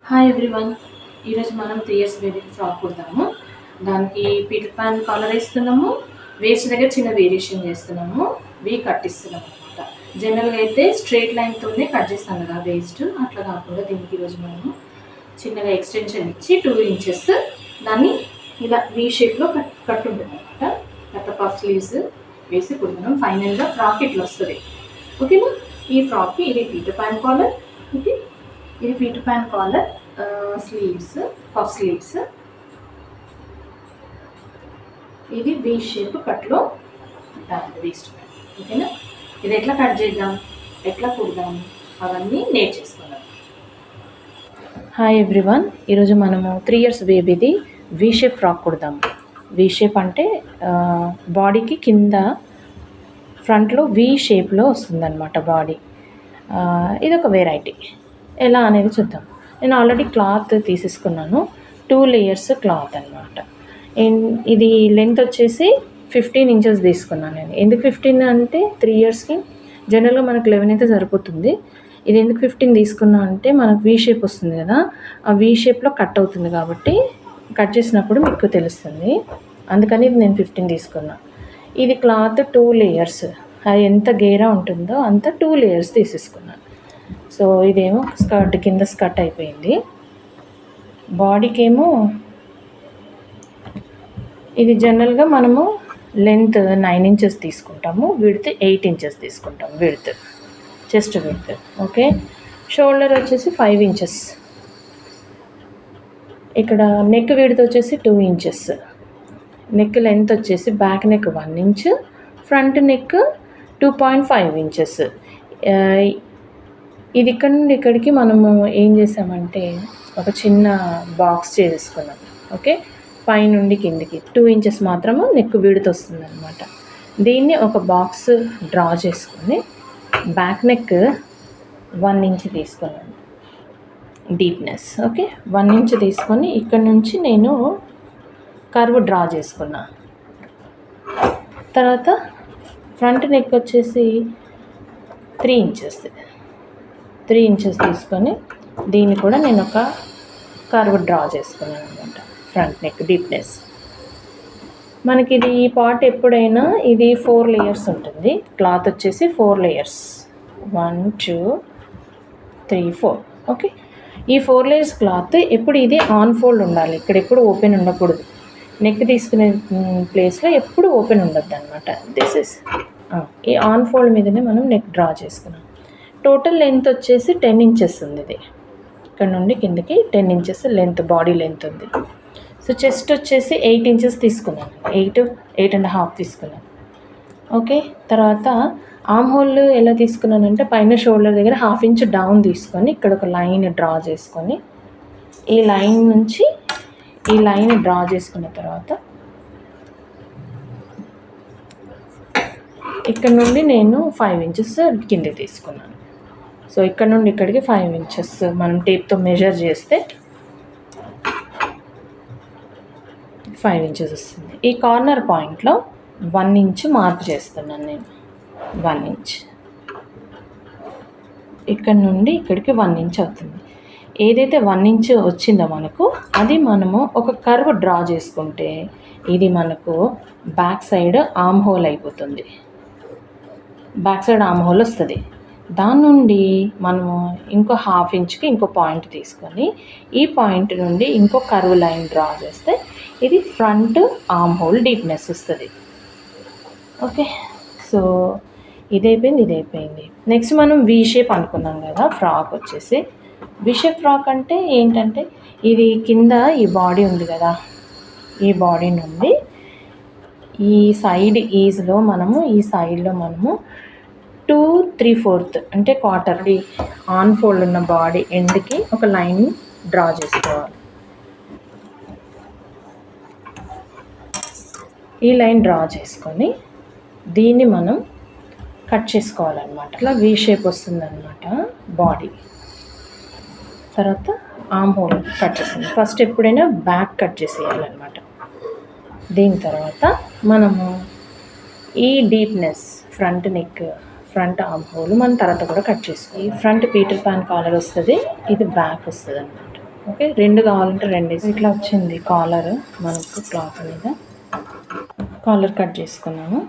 Hi everyone. ఈరోజు మనం 3 years baby frock కుడతాము. దానికి పీటర్ పాన్ కాలర్ వేస్తున్నాము, వేస్ట్ దగ్గర చిన్న వేరియేషన్ చేస్తున్నాము, వీ కట్ ఇస్తున్నాము అనమాట. జనరల్గా అయితే స్ట్రైట్ లైన్తోనే కట్ చేస్తాం కదా వేస్ట్, అట్లా కాకుండా దీనికి ఈరోజు మనము చిన్నగా ఎక్స్టెన్షన్ ఇచ్చి 2 ఇంచెస్ దాన్ని ఇలా వీ షేప్లో కట్ ఉంటుంది అనమాట. తర్వాత పఫ్ స్లీవ్స్ వేసి కుడుతున్నాం. ఫైనల్గా ఫ్రాక్ ఇట్లా వస్తుంది. ఓకేనా? ఈ ఫ్రాక్కి ఇది పీటర్ పాన్ కాలర్, ఇది Peter Pan collar, sleeves, puff sleeves. ఇది వీ షేప్ కట్లో ఉంటుంది వేస్ట్. ఓకేనా? ఇది ఎట్లా కట్ చేద్దాం, ఎట్లా కుడదాం అవన్నీ నేర్చేసుకుందాం. Hi everyone. ఈరోజు మనము 3 ఇయర్స్ బేబీది వీ షేప్ ఫ్రాక్ కుడదాం. వీ షేప్ అంటే బాడీకి కింద ఫ్రంట్లో వీ షేప్లో వస్తుందన్నమాట బాడీ. ఇది ఒక వెరైటీ. ఎలా అనేది చూద్దాం. నేను ఆల్రెడీ క్లాత్ తీసేసుకున్నాను, 2 లేయర్స్ క్లాత్ అనమాట. ఇది లెంత్ వచ్చేసి 15 ఇంచెస్ తీసుకున్నాను నేను. ఎందుకు 15 అంటే 3 ఇయర్స్కి జనరల్గా మనకు 11 అయితే సరిపోతుంది. ఇది ఎందుకు 15 తీసుకున్నా అంటే మనకు వీ షేప్ వస్తుంది కదా, ఆ వీ షేప్లో కట్ అవుతుంది కాబట్టి కట్ చేసినప్పుడు మీకు తెలుస్తుంది. అందుకని ఇది నేను 15 తీసుకున్నా. ఇది క్లాత్ 2 లేయర్స్, అది ఎంత గేరా ఉంటుందో అంత 2 లేయర్స్ తీసేసుకున్నాను. సో ఇదేమో స్కర్ట్ కింద స్కర్ట్ అయిపోయింది. బాడీకి ఏమో ఇది జనరల్గా మనము లెంత్ 9 ఇంచెస్ తీసుకుంటాము, విడ్త్ 8 ఇంచెస్ తీసుకుంటాం. Width, chest width. Okay. Shoulder వచ్చేసి 5 ఇంచెస్. ఇక్కడ నెక్ విడ్త్ వచ్చేసి 2 ఇంచెస్. నెక్ లెంత్ వచ్చేసి back neck 1 inch, front neck 2.5 inches. ఇది ఇక్కడ నుండి ఇక్కడికి మనము ఏం చేసామంటే ఒక చిన్న బాక్స్ చేసుకున్నాం. ఓకే. పైనుండి కిందికి 2 ఇంచెస్ మాత్రము నెక్ విడ్త్ వస్తుంది అనమాట. దీన్ని ఒక బాక్స్ డ్రా చేసుకొని బ్యాక్ నెక్ 1 ఇంచ్ తీసుకున్నాను డీప్నెస్. ఓకే. 1 ఇంచ్ తీసుకొని ఇక్కడ నుంచి నేను కర్వ్ డ్రా చేసుకున్నా. తర్వాత ఫ్రంట్ నెక్ వచ్చేసి 3 ఇంచెస్ తీసుకొని దీన్ని కూడా నేను ఒక కర్వ్ డ్రా చేసుకున్నాను అనమాట. Front neck deepness. మనకి ఇది ఈ పార్ట్ ఎప్పుడైనా ఇది 4 లేయర్స్ ఉంటుంది. క్లాత్ వచ్చేసి 4 లేయర్స్, 1 2 3 4. ఓకే. ఈ 4 లేయర్స్ క్లాత్ ఎప్పుడు ఇది ఆన్ ఫోల్డ్ ఉండాలి, ఇక్కడ ఎప్పుడు ఓపెన్ ఉండకూడదు. నెక్ తీసుకునే ప్లేస్లో ఎప్పుడు ఓపెన్ ఉండద్దు అనమాట. దిస్ ఇస్ ఈ ఆన్ ఫోల్డ్ మీదనే మనం నెక్ డ్రా చేసుకున్నాం. టోటల్ లెంత్ వచ్చేసి 10 ఇంచెస్ ఉంది. ఇది ఇక్కడ నుండి కిందకి 10 ఇంచెస్ లెంత్, బాడీ లెంత్ ఉంది. సో చెస్ట్ వచ్చేసి 8 ఇంచెస్ తీసుకున్నాను, 8.5 తీసుకున్నాను. ఓకే. తర్వాత ఆర్మ్ హోల్ ఎలా తీసుకున్నానంటే పైన షోల్డర్ దగ్గర 1/2 ఇంచ్ డౌన్ తీసుకొని ఇక్కడ ఒక లైన్ డ్రా చేసుకొని ఈ లైన్ నుంచి ఈ లైన్ డ్రా చేసుకున్న తర్వాత ఇక్కడ నుండి నేను 5 ఇంచెస్ కింద తీసుకున్నాను. సో ఇక్కడ నుండి ఇక్కడికి 5 ఇంచెస్ మనం టేప్తో మెజర్ చేస్తే 5 ఇంచెస్ వస్తుంది. ఈ కార్నర్ పాయింట్లో 1 ఇంచ్ మార్క్ చేస్తున్నాను నేను. 1 ఇంచ్ ఇక్కడ నుండి ఇక్కడికి 1 ఇంచ్ అవుతుంది. ఏదైతే 1 ఇంచ్ వచ్చిందో మనకు అది మనము ఒక కర్వ్ డ్రా చేసుకుంటే ఇది మనకు బ్యాక్ సైడ్ ఆర్మ్ హోల్ అయిపోతుంది. బ్యాక్ సైడ్ ఆర్మ్ హోల్ వస్తుంది. దాని నుండి మనము ఇంకో 1/2 ఇంచ్కి ఇంకో పాయింట్ తీసుకొని ఈ పాయింట్ నుండి ఇంకో కర్వ్ లైన్ డ్రా చేస్తే ఇది ఫ్రంట్ ఆర్మ్ హోల్ డీప్నెస్ వస్తుంది. ఓకే. సో ఇది అయిపోయింది. నెక్స్ట్ మనం వీ షేప్ అనుకున్నాం కదా. ఫ్రాక్ వచ్చేసి వీ షేప్ ఫ్రాక్ అంటే ఏంటంటే ఇది కింద ఈ బాడీ ఉంది కదా, ఈ బాడీ నుండి ఈ సైడ్ ఈజ్లో మనము ఈ సైడ్లో మనము 2 3/4 అంటే క్వార్టర్ ఆన్ ఫోల్డ్ ఉన్న బాడీ ఎండ్కి ఒక లైన్ డ్రా చేసుకోవాలి. ఈ లైన్ డ్రా చేసుకొని దీన్ని మనం కట్ చేసుకోవాలన్నమాట. ఇట్లా వీ షేప్ వస్తుందన్నమాట బాడీ. తర్వాత ఆర్మ్ హోల్ కట్ చేస్తుంది. ఫస్ట్ ఎప్పుడైనా బ్యాక్ కట్ చేసేయాలన్నమాట. దీని తర్వాత మనము ఈ deepness front neck, front arm whole మనం తర్వాత కూడా కట్ చేసుకోవాలి. ఫ్రంట్ పీటర్ పాన్ కాలర్ వస్తుంది, ఇది బ్యాక్ వస్తుంది అన్నమాట. ఓకే, 2 కావాలంటే 2 వేసి. ఇట్లా వచ్చింది కాలర్ మనకు క్లాత్ మీద. కాలర్ కట్ చేసుకున్నాము.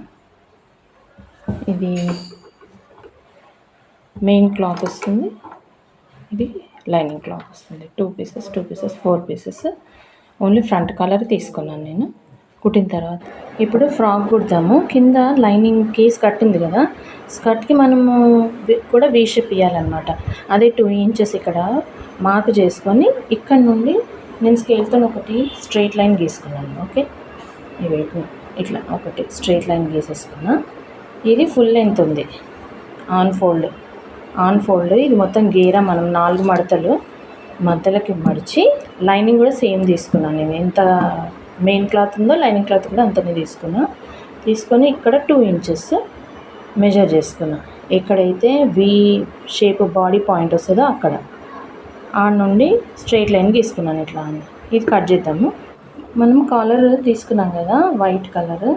ఇది మెయిన్ క్లాత్ వస్తుంది, ఇది లైనింగ్ క్లాత్ వస్తుంది. 2 pieces 4 pieces. Only front colour తీసుకున్నాను నేను. కుట్టిన తర్వాత ఇప్పుడు ఫ్రాక్ కుడతాము. కింద లైనింగ్ కేస్ కట్ ఉంది కదా, స్కర్ట్కి మనము కూడా వీ షేప్ ఇవ్వాలన్నమాట. అదే 2 ఇంచెస్ ఇక్కడ మార్క్ చేసుకొని ఇక్కడ నుండి నేను స్కేల్తో ఒకటి స్ట్రైట్ లైన్ గీసుకున్నాను. ఓకే, ఇవి ఇట్లా ఒకటి స్ట్రైట్ లైన్ గీసేసుకున్నా. ఇది ఫుల్ లెంత్ ఉంది, ఆన్ ఫోల్డ్. ఇది మొత్తం గీర మనం 4 మడతలు మధ్యలోకి మడిచి లైనింగ్ కూడా సేమ్ తీసుకున్నాను నేను. ఎంత మెయిన్ క్లాత్ ఉందో లైనింగ్ క్లాత్ కూడా అంతనే తీసుకొని ఇక్కడ 2 ఇంచెస్ మెజర్ చేసుకున్నా. ఎక్కడైతే వీ షేప్ బాడీ పాయింట్ వస్తుందో అక్కడ ఆ నుండి స్ట్రైట్ లైన్ గీసుకున్నాను ఇట్లా అని. ఇది కట్ చేద్దాము. మనం కాలర్ తీసుకున్నాం కదా, white colour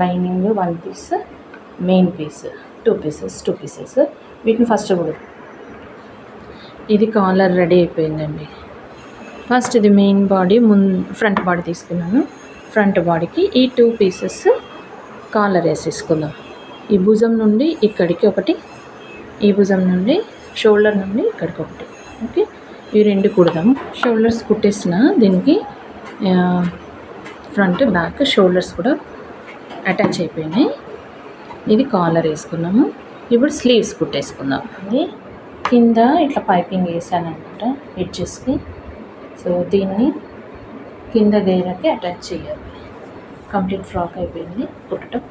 lining 1 piece, main piece 2 pieces. వీటిని ఫస్ట్ కూడా ఇది కాలర్ రెడీ అయిపోయిందండి. ఫస్ట్ ఇది మెయిన్ బాడీ, ఫ్రంట్ బాడీ తీసుకున్నాను. ఫ్రంట్ బాడీకి ఈ 2 పీసెస్ కాలర్ వేసేసుకుందాం. ఈ భుజం నుండి ఇక్కడికి ఒకటి, ఈ భుజం నుండి షోల్డర్ నుండి ఇక్కడికి ఒకటి. ఓకే, ఇవి 2 కుడదాము. షోల్డర్స్ కుట్టేసిన దీనికి ఫ్రంట్ బ్యాక్ షోల్డర్స్ కూడా అటాచ్ అయిపోయినాయి. ఇది కాలర్ వేసుకున్నాము. ఇప్పుడు స్లీవ్స్ కుట్టేసుకుందాం. ఇది కింద ఇట్లా పైపింగ్ వేసాను అనమాట ఎడ్జెస్కి. సో దీన్ని కింద గేరకి అటాచ్ చేయాలి. కంప్లీట్ ఫ్రాక్ అయిపోయింది కుట్టడం.